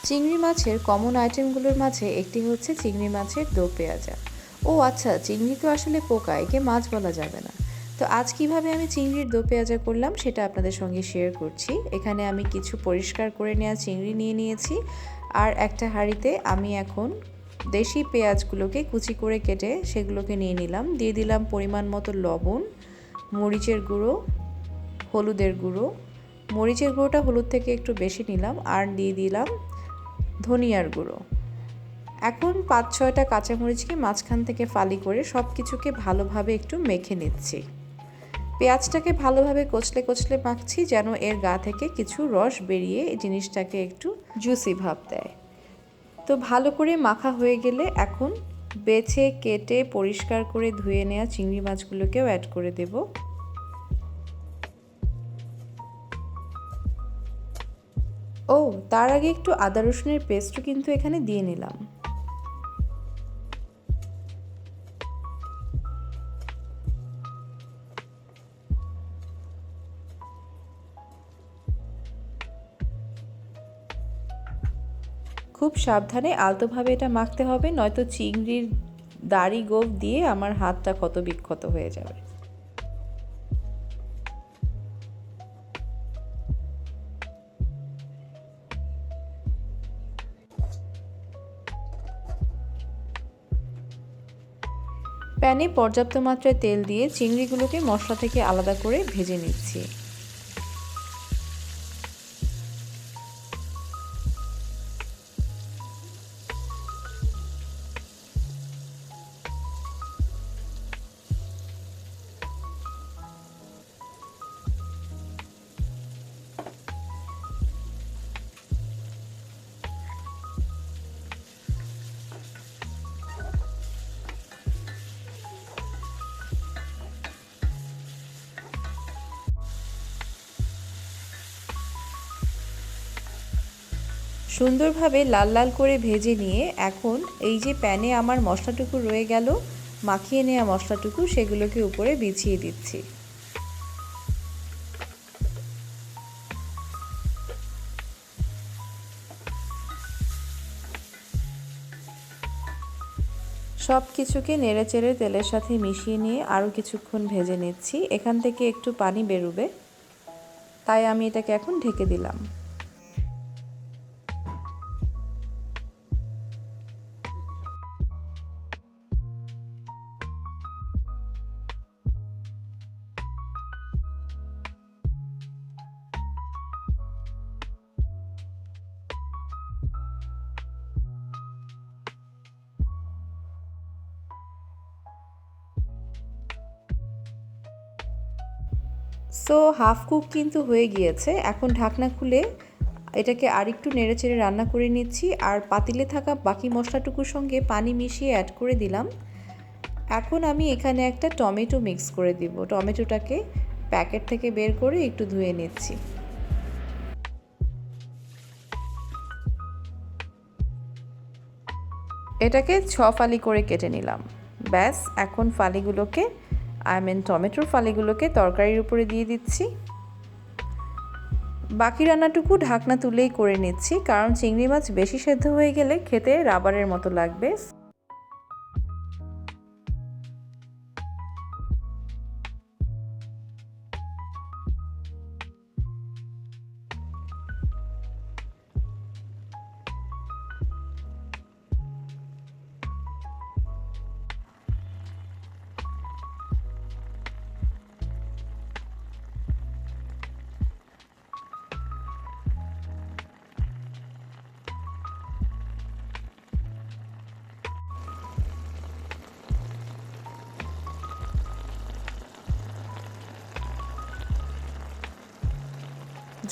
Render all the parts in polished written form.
চিংড়ি মাছের কমন আইটেমগুলোর মাঝে একটি হচ্ছে চিংড়ি মাছের দো পেঁয়াজা। ও আচ্ছা, চিংড়ি তো আসলে পোকা, একে মাছ বলা যাবে না। তো আজ কিভাবে আমি চিংড়ির দো পেঁয়াজা করলাম সেটা আপনাদের সঙ্গে শেয়ার করছি। এখানে আমি কিছু পরিষ্কার করে নেওয়া চিংড়ি নিয়ে নিয়েছি, আর একটা হাঁড়িতে আমি এখন দেশি পেঁয়াজগুলোকে কুচি করে কেটে সেগুলোকে নিয়ে নিলাম। দিয়ে দিলাম পরিমাণ মতো লবণ, মরিচের গুঁড়ো, হলুদের গুঁড়ো। মরিচের গুঁড়োটা হলুদ থেকে একটু বেশি নিলাম, আর দিয়ে দিলাম ধনিয়ার গুঁড়ো। এখন 5-6টা কাঁচামরিচকে মাঝখান থেকে ফালি করে সব কিছুকে ভালোভাবে একটু মেখে নিচ্ছি। পেঁয়াজটাকে ভালোভাবে কচলে কচলে মাখছি যেন এর গা থেকে কিছু রস বেরিয়ে এই জিনিসটাকে একটু জুসি ভাব দেয়। তো ভালো করে মাখা হয়ে গেলে এখন বেছে কেটে পরিষ্কার করে ধুয়ে নেওয়া চিংড়ি মাছগুলোকেও অ্যাড করে দেব। ও তার আগে একটু আদা রসুনের পেস্টও কিন্তু এখানে দিয়ে নিলাম। খুব সাবধানে আলতোভাবে এটা মাখতে হবে, নয়তো চিংড়ির দাড়ি গোঁফ দিয়ে আমার হাতটা ক্ষত বিক্ষত হয়ে যাবে। প্যানে পর্যাপ্ত মাত্রায় তেল দিয়ে চিংড়িগুলোকে মশলা থেকে আলাদা করে ভেজে নিচ্ছি। সুন্দরভাবে লাল লাল করে ভেজে নিয়ে এখন এই যে প্যানে আমার মশলাটুকু রয়ে গেল, মাখিয়ে নেওয়া মশলাটুকু, সেগুলোকে উপরে বিছিয়ে দিচ্ছি। সব কিছুকে নেড়েচেড়ে তেলের সাথে মিশিয়ে নিয়ে আরও কিছুক্ষণ ভেজে নিচ্ছি। এখান থেকে একটু পানি বেরোবে, তাই আমি এটাকে এখন ঢেকে দিলাম। সো হাফ কুক কিন্তু হয়ে গিয়েছে। এখন ঢাকনা খুলে এটাকে আরেকটু নেড়েচেড়ে রান্না করে নিচ্ছি, আর পাতিলে থাকা বাকি মশলাটুকুর সঙ্গে পানি মিশিয়ে অ্যাড করে দিলাম। এখন আমি এখানে একটা টমেটো মিক্স করে দিব। টমেটোটাকে প্যাকেট থেকে বের করে একটু ধুয়ে নিচ্ছি। এটাকে 6 ফালি করে কেটে নিলাম। ব্যাস, এখন ফালিগুলোকে টমেটোর ফালিগুলোকে তরকারির উপরে দিয়ে দিচ্ছি। বাকি রান্নাটুকু ঢাকনা তুলেই করে নিচ্ছি, কারণ চিংড়ি মাছ বেশি সেদ্ধ হয়ে গেলে খেতে রাবারের মতো লাগবে।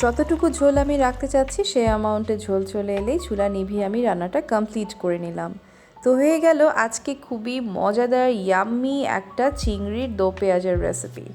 যতটুকু ঝোল আমি রাখতে চাচ্ছি সেই অ্যামাউন্টে ঝোল চলে এলেই চুলা নিভিয়ে আমি রান্নাটা কমপ্লিট করে নিলাম। তো হয়ে গেল আজকে খুবই মজাদার ইয়াম্মি একটা চিংড়ির দো পেঁয়াজের রেসিপি।